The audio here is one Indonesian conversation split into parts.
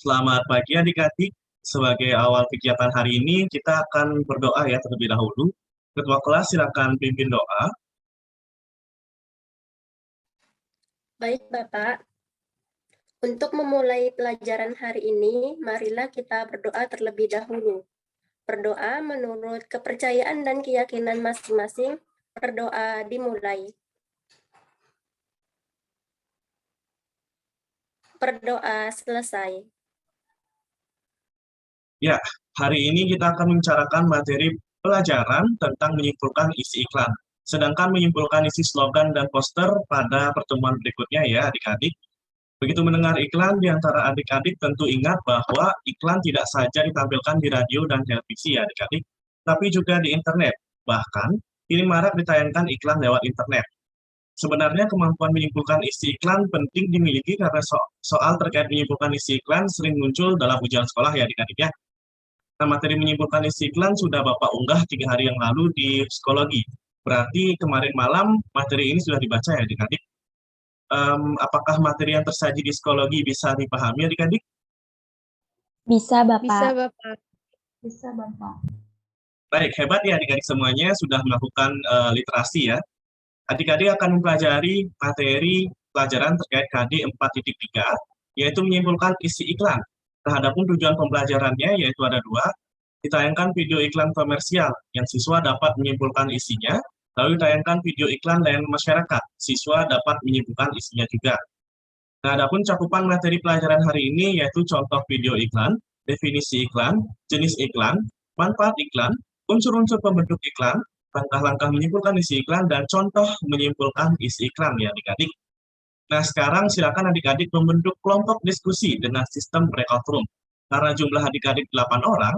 Selamat pagi adik-adik. Sebagai awal kegiatan hari ini, kita akan berdoa ya terlebih dahulu. Ketua kelas silakan pimpin doa. Baik, Bapak. Untuk memulai pelajaran hari ini, marilah kita berdoa terlebih dahulu. Berdoa menurut kepercayaan dan keyakinan masing-masing. Berdoa dimulai. Berdoa selesai. Ya, hari ini kita akan membicarakan materi pelajaran tentang menyimpulkan isi iklan. Sedangkan menyimpulkan isi slogan dan poster pada pertemuan berikutnya ya adik-adik. Begitu mendengar iklan, di antara adik-adik tentu ingat bahwa iklan tidak saja ditampilkan di radio dan televisi ya adik-adik, tapi juga di internet. Bahkan, kini marak ditayangkan iklan lewat internet. Sebenarnya kemampuan menyimpulkan isi iklan penting dimiliki karena soal terkait menyimpulkan isi iklan sering muncul dalam ujian sekolah ya adik-adik ya. Nah, materi menyimpulkan isi iklan sudah Bapak unggah 3 hari yang lalu di psikologi. Berarti kemarin malam materi ini sudah dibaca ya adik-adik. Apakah materi yang tersaji di psikologi bisa dipahami adik-adik? Bisa, Bapak. Bisa, Bapak. Bisa, Bapak. Baik, hebat ya adik-adik semuanya sudah melakukan literasi ya. Adik-adik akan mempelajari materi pelajaran terkait KD 4.3, yaitu menyimpulkan isi iklan. Nah, adapun tujuan pembelajarannya yaitu ada dua, ditayangkan video iklan komersial yang siswa dapat menyimpulkan isinya, lalu ditayangkan video iklan layanan masyarakat, siswa dapat menyimpulkan isinya juga. Nah, adapun cakupan materi pelajaran hari ini yaitu contoh video iklan, definisi iklan, jenis iklan, manfaat iklan, unsur-unsur pembentuk iklan, langkah-langkah menyimpulkan isi iklan, dan contoh menyimpulkan isi iklan ya adik-adik. Nah, sekarang silakan adik-adik membentuk kelompok diskusi dengan sistem breakout room. Karena jumlah adik-adik 8 orang,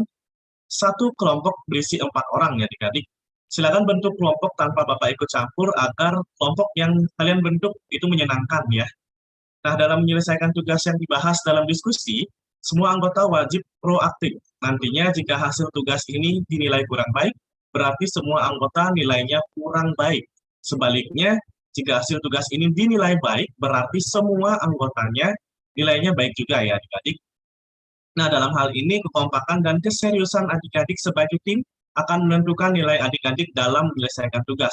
satu kelompok berisi 4 orang ya adik-adik. Silakan bentuk kelompok tanpa Bapak ikut campur agar kelompok yang kalian bentuk itu menyenangkan ya. Nah, dalam menyelesaikan tugas yang dibahas dalam diskusi, semua anggota wajib proaktif. Nantinya jika hasil tugas ini dinilai kurang baik, berarti semua anggota nilainya kurang baik. Sebaliknya, jika hasil tugas ini dinilai baik, berarti semua anggotanya nilainya baik juga ya adik-adik. Nah, dalam hal ini kekompakan dan keseriusan adik-adik sebagai tim akan menentukan nilai adik-adik dalam menyelesaikan tugas.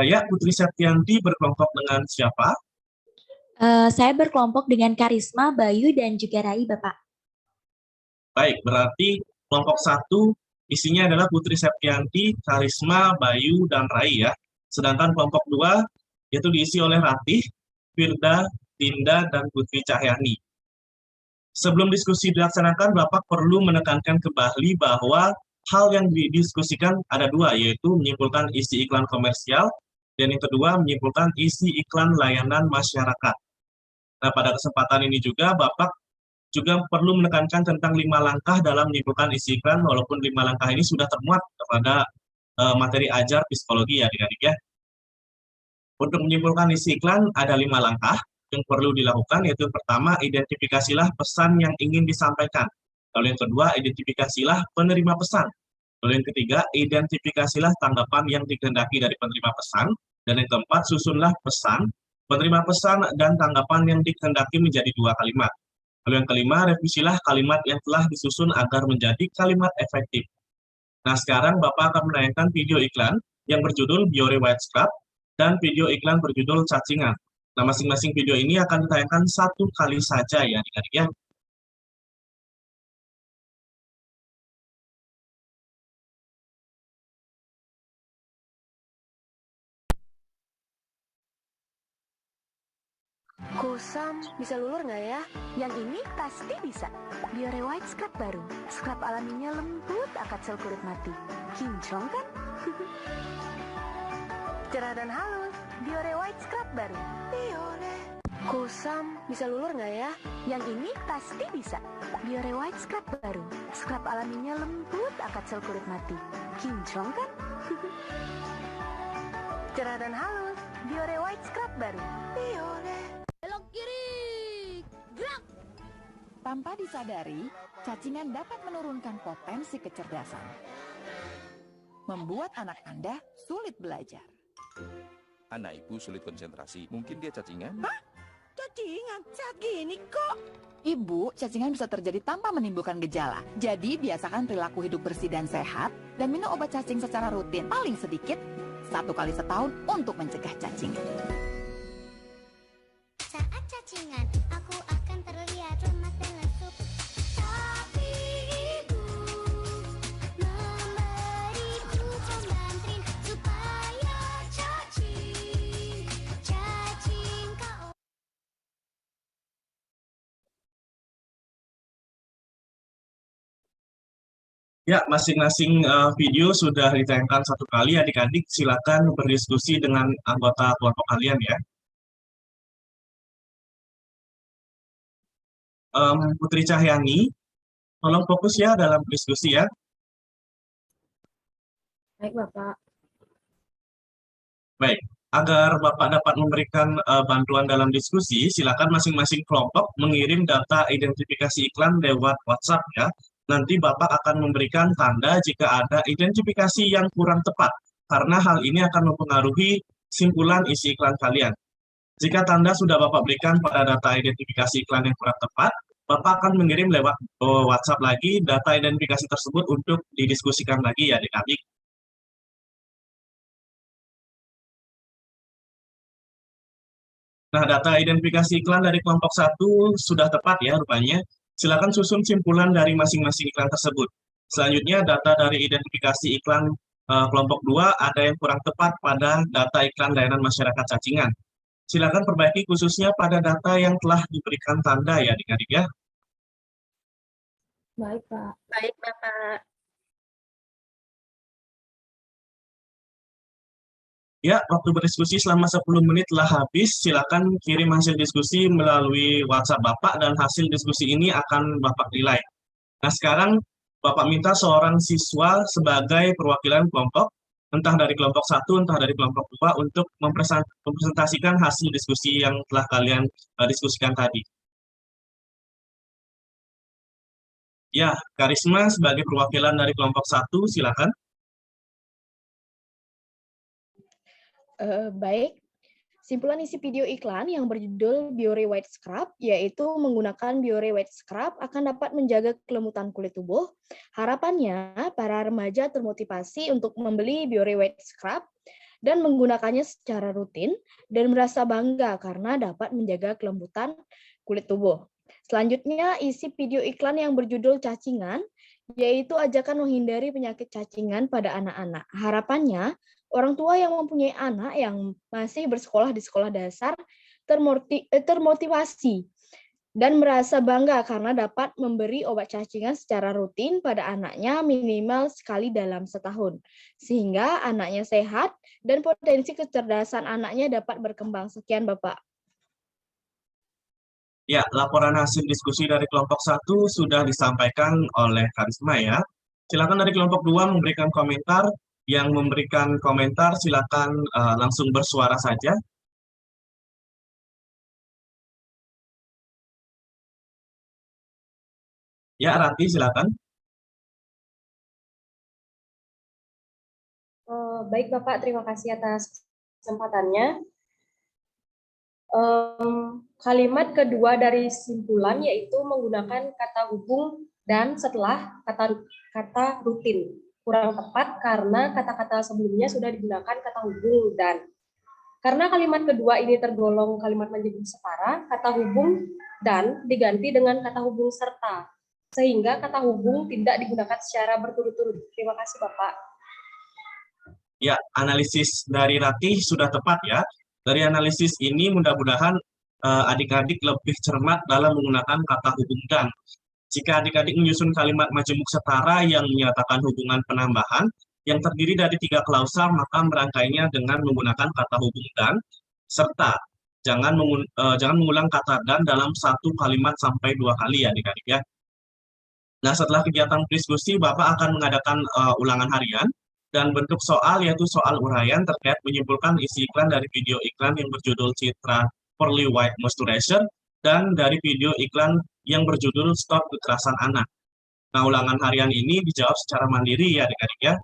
Ya, Putri Septianti berkelompok dengan siapa? Saya berkelompok dengan Karisma, Bayu, dan juga Rai, Bapak. Baik, berarti kelompok 1 isinya adalah Putri Septianti, Karisma, Bayu, dan Rai ya. Sedangkan kelompok 2 yaitu diisi oleh Ratih, Firda, Dinda, dan Putri Cahyani. Sebelum diskusi dilaksanakan, Bapak perlu menekankan kembali bahwa hal yang didiskusikan ada dua, yaitu menyimpulkan isi iklan komersial, dan yang kedua menyimpulkan isi iklan layanan masyarakat. Nah, pada kesempatan ini juga Bapak juga perlu menekankan tentang 5 langkah dalam menyimpulkan isi iklan, walaupun 5 langkah ini sudah termuat pada materi ajar psikologi ya adik-adik ya. Untuk menyimpulkan isi iklan ada 5 langkah yang perlu dilakukan, yaitu pertama, identifikasilah pesan yang ingin disampaikan. Lalu yang kedua, identifikasilah penerima pesan. Lalu yang ketiga, identifikasilah tanggapan yang dikehendaki dari penerima pesan. Dan yang keempat, susunlah pesan, penerima pesan, dan tanggapan yang dikehendaki menjadi 2 kalimat. Lalu yang kelima, revisilah kalimat yang telah disusun agar menjadi kalimat efektif. Nah, sekarang Bapak akan menayangkan video iklan yang berjudul Biore White Scrub dan video iklan berjudul Cacingan. Nah, masing-masing video ini akan ditayangkan 1 kali saja ya adik-adik ya. Kusam, bisa lulur nggak ya? Yang ini pasti bisa. Biore White Scrub baru. Scrub alaminya lembut, akad sel kulit mati. Kinclong kan? Cerah dan halus. Biore White Scrub baru. Biore. Kusam, bisa lulur nggak ya? Yang ini pasti bisa. Biore White Scrub baru. Scrub alaminya lembut, akad sel kulit mati. Kinclong kan? Cerah dan halus. Biore White Scrub baru. Biore. Belok kiri. Gerak. Tanpa disadari, cacingan dapat menurunkan potensi kecerdasan. Membuat anak Anda sulit belajar. Anak ibu sulit konsentrasi. Mungkin dia cacingan? Hah? cacingan saat gini kok. Ibu, cacingan bisa terjadi tanpa menimbulkan gejala. Jadi, biasakan perilaku hidup bersih dan sehat dan minum obat cacing secara rutin, paling sedikit 1 kali setahun untuk mencegah cacingan. Saat cacingan, aku akan terlihat lemas dan lesu. Tapi ibu memberiku pembantrin supaya cacing kau. Ya, masing-masing video sudah ditayangkan 1 kali. Adik-adik silakan berdiskusi dengan anggota kelompok kalian ya. Putri Cahyani, tolong fokus ya dalam diskusi ya. Baik, Bapak. Baik, agar Bapak dapat memberikan bantuan dalam diskusi, silakan masing-masing kelompok mengirim data identifikasi iklan lewat WhatsApp ya. Nanti Bapak akan memberikan tanda jika ada identifikasi yang kurang tepat, karena hal ini akan mempengaruhi simpulan isi iklan kalian. Jika tanda sudah Bapak berikan pada data identifikasi iklan yang kurang tepat, Bapak akan mengirim lewat WhatsApp lagi data identifikasi tersebut untuk didiskusikan lagi ya adik-adik. Nah, data identifikasi iklan dari kelompok 1 sudah tepat ya rupanya. Silakan susun simpulan dari masing-masing iklan tersebut. Selanjutnya, data dari identifikasi iklan kelompok 2 ada yang kurang tepat pada data iklan layanan masyarakat cacingan. Silakan perbaiki khususnya pada data yang telah diberikan tanda ya adik-adik ya. Baik, Pak. Baik, Bapak. Ya, waktu berdiskusi selama 10 menit telah habis. Silakan kirim hasil diskusi melalui WhatsApp Bapak dan hasil diskusi ini akan Bapak nilai. Nah, sekarang Bapak minta seorang siswa sebagai perwakilan kelompok, entah dari kelompok 1, entah dari kelompok 2, untuk mempresentasikan hasil diskusi yang telah kalian diskusikan tadi. Ya, Karisma sebagai perwakilan dari kelompok 1, silakan. Baik, simpulan isi video iklan yang berjudul Biore White Scrub, yaitu menggunakan Biore White Scrub akan dapat menjaga kelembutan kulit tubuh. Harapannya, para remaja termotivasi untuk membeli Biore White Scrub dan menggunakannya secara rutin dan merasa bangga karena dapat menjaga kelembutan kulit tubuh. Selanjutnya, isi video iklan yang berjudul Cacingan, yaitu ajakan menghindari penyakit cacingan pada anak-anak. Harapannya, orang tua yang mempunyai anak yang masih bersekolah di sekolah dasar termotivasi dan merasa bangga karena dapat memberi obat cacingan secara rutin pada anaknya minimal sekali dalam setahun, sehingga anaknya sehat dan potensi kecerdasan anaknya dapat berkembang. Sekian, Bapak. Ya, laporan hasil diskusi dari kelompok 1 sudah disampaikan oleh Karisma ya. Silakan dari kelompok 2 memberikan komentar. Yang memberikan komentar silakan langsung bersuara saja. Ya, Rati silakan. Baik, Bapak. Terima kasih atas kesempatannya. Kalimat kedua dari simpulan yaitu menggunakan kata hubung dan setelah kata rutin. Kurang tepat karena kata-kata sebelumnya sudah digunakan kata hubung dan. Karena kalimat kedua ini tergolong kalimat menjadi setara, kata hubung dan diganti dengan kata hubung serta, sehingga kata hubung tidak digunakan secara berturut-turut. Terima kasih, Bapak. Ya, analisis dari Ratih sudah tepat ya. Dari analisis ini mudah-mudahan adik-adik lebih cermat dalam menggunakan kata hubung dan. Jika adik-adik menyusun kalimat majemuk setara yang menyatakan hubungan penambahan yang terdiri dari 3 klausa, maka merangkainya dengan menggunakan kata hubung dan serta. Jangan mengulang kata dan dalam 1 kalimat sampai 2 kali ya adik-adik ya. Nah, setelah kegiatan diskusi, Bapak akan mengadakan ulangan harian dan bentuk soal yaitu soal uraian terkait menyimpulkan isi iklan dari video iklan yang berjudul Citra Pearly White Moisturizer dan dari video iklan yang berjudul Stop Kekerasan Anak. Nah, ulangan harian ini dijawab secara mandiri ya adik-adik ya.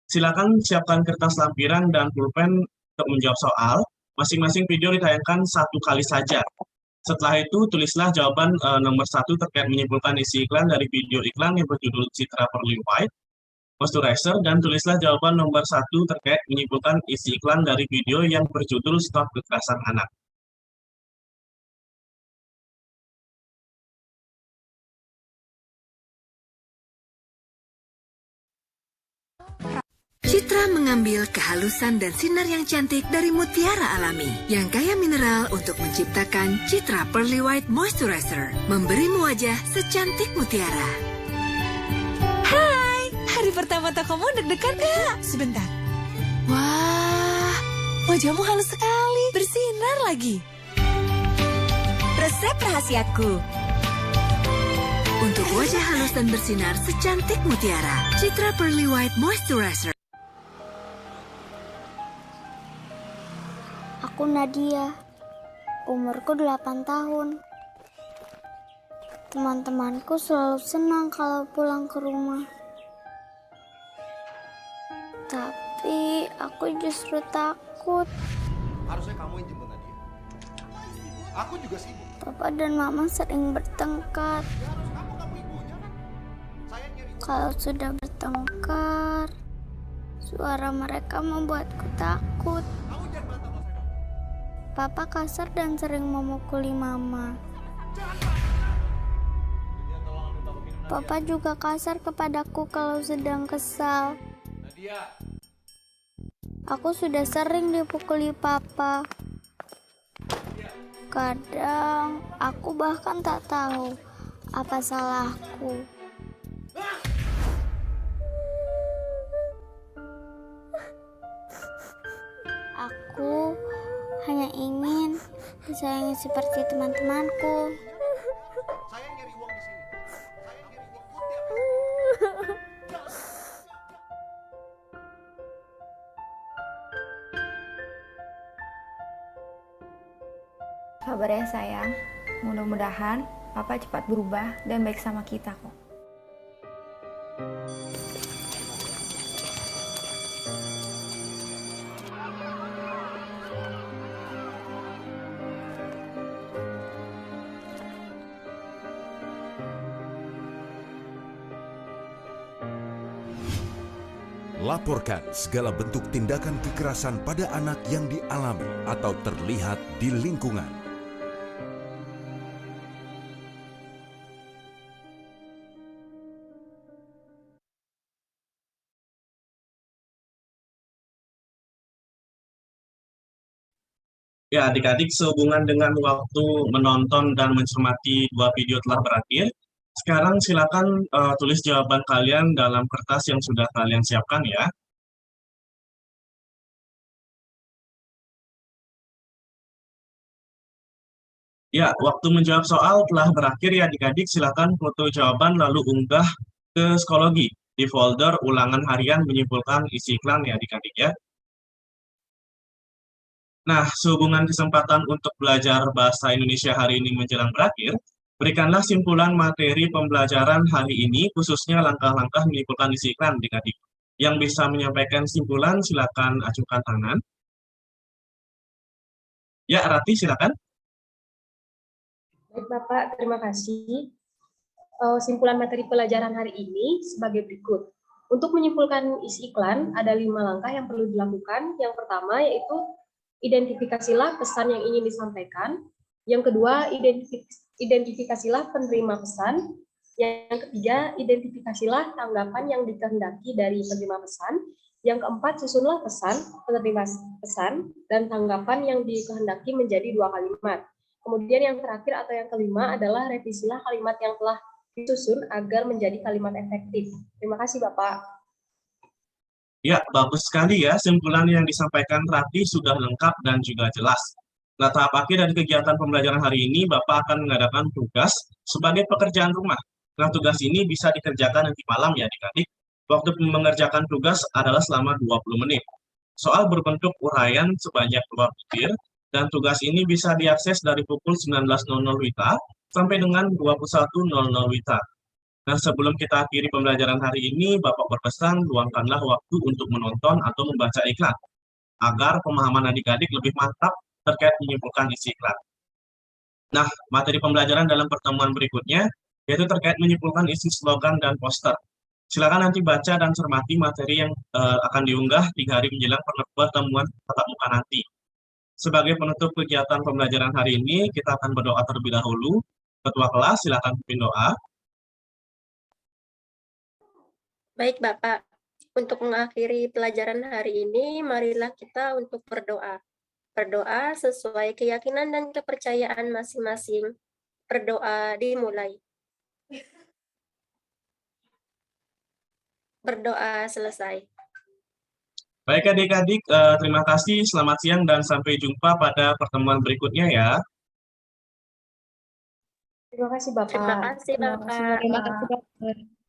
Silakan siapkan kertas lampiran dan pulpen untuk menjawab soal. Masing-masing video ditayangkan 1 kali saja. Setelah itu, tulislah jawaban nomor 1 terkait menyimpulkan isi iklan dari video iklan yang berjudul Citra Pearly White Moisturizer, dan tulislah jawaban nomor 1 terkait menyimpulkan isi iklan dari video yang berjudul Stop Kekerasan Anak. Citra mengambil kehalusan dan sinar yang cantik dari mutiara alami yang kaya mineral untuk menciptakan Citra Pearly White Moisturizer, memberimu wajah secantik mutiara. Hai, hari pertama tokomu deg-degan gak? Sebentar. Wah, wajahmu halus sekali, bersinar lagi. Resep rahasiaku. Untuk wajah halus dan bersinar secantik mutiara, Citra Pearly White Moisturizer. Aku Nadia, umurku 8 tahun. Teman-temanku selalu senang kalau pulang ke rumah. Tapi aku justru takut. Harusnya kamu yang jemput Nadia. Aku juga sibuk. Papa dan Mama sering bertengkar. Ya harus kamu ibunya kan. Saya nyari uang. Kalau sudah bertengkar, suara mereka membuatku takut. Kamu jangan bantah saya. Papa kasar dan sering memukuli Mama. Papa juga kasar kepadaku kalau sedang kesal. Nadia. Aku sudah sering dipukuli Papa. Kadang aku bahkan tak tahu apa salahku. Aku hanya ingin disayangi seperti teman-temanku. Saya nyari uang di sini. Saya nyari uang buat dia. Sabar ya sayang, mudah-mudahan Papa cepat berubah dan baik sama kita kok. Laporkan segala bentuk tindakan kekerasan pada anak yang dialami atau terlihat di lingkungan. Ya, adik-adik, sehubungan dengan waktu menonton dan mencermati 2 video telah berakhir, sekarang silakan tulis jawaban kalian dalam kertas yang sudah kalian siapkan ya. Ya, waktu menjawab soal telah berakhir ya adik-adik, silakan foto jawaban lalu unggah ke psikologi di folder ulangan harian menyimpulkan isi iklan ya adik-adik ya. Nah, sehubungan kesempatan untuk belajar bahasa Indonesia hari ini menjelang berakhir, berikanlah simpulan materi pembelajaran hari ini, khususnya langkah-langkah menyimpulkan isi iklan adik-adik. Yang bisa menyampaikan simpulan, silakan ajukan tangan. Ya, Rati, silakan. Baik, Bapak, terima kasih. Simpulan materi pelajaran hari ini sebagai berikut. Untuk menyimpulkan isi iklan, ada 5 langkah yang perlu dilakukan. Yang pertama yaitu identifikasilah pesan yang ingin disampaikan. Yang kedua, identifikasilah penerima pesan. Yang ketiga, identifikasilah tanggapan yang dikehendaki dari penerima pesan. Yang keempat, susunlah pesan, penerima pesan, dan tanggapan yang dikehendaki menjadi 2 kalimat. Kemudian yang terakhir atau yang kelima adalah revisilah kalimat yang telah disusun agar menjadi kalimat efektif. Terima kasih, Bapak. Ya, bagus sekali ya, simpulan yang disampaikan Rati sudah lengkap dan juga jelas. Nah, tahap akhir dari kegiatan pembelajaran hari ini, Bapak akan mengadakan tugas sebagai pekerjaan rumah. Nah, tugas ini bisa dikerjakan nanti malam ya adik-adik. Waktu mengerjakan tugas adalah selama 20 menit. Soal berbentuk uraian sebanyak 2 butir, dan tugas ini bisa diakses dari pukul 19.00 WITA sampai dengan 21.00 WITA. Nah, sebelum kita akhiri pembelajaran hari ini, Bapak berpesan luangkanlah waktu untuk menonton atau membaca iklan, agar pemahaman adik-adik lebih mantap terkait menyimpulkan isi iklan. Nah, materi pembelajaran dalam pertemuan berikutnya yaitu terkait menyimpulkan isi slogan dan poster. Silakan nanti baca dan cermati materi yang akan diunggah 3 hari menjelang pertemuan tatap muka nanti. Sebagai penutup kegiatan pembelajaran hari ini, kita akan berdoa terlebih dahulu. Ketua kelas, silakan pimpin doa. Baik, Bapak. Untuk mengakhiri pelajaran hari ini, marilah kita untuk berdoa. Berdoa sesuai keyakinan dan kepercayaan masing-masing. Berdoa dimulai. Berdoa selesai. Baik adik-adik, terima kasih, selamat siang, dan sampai jumpa pada pertemuan berikutnya ya. Terima kasih Bapak. Terima kasih, Bapak. Terima kasih, Bapak.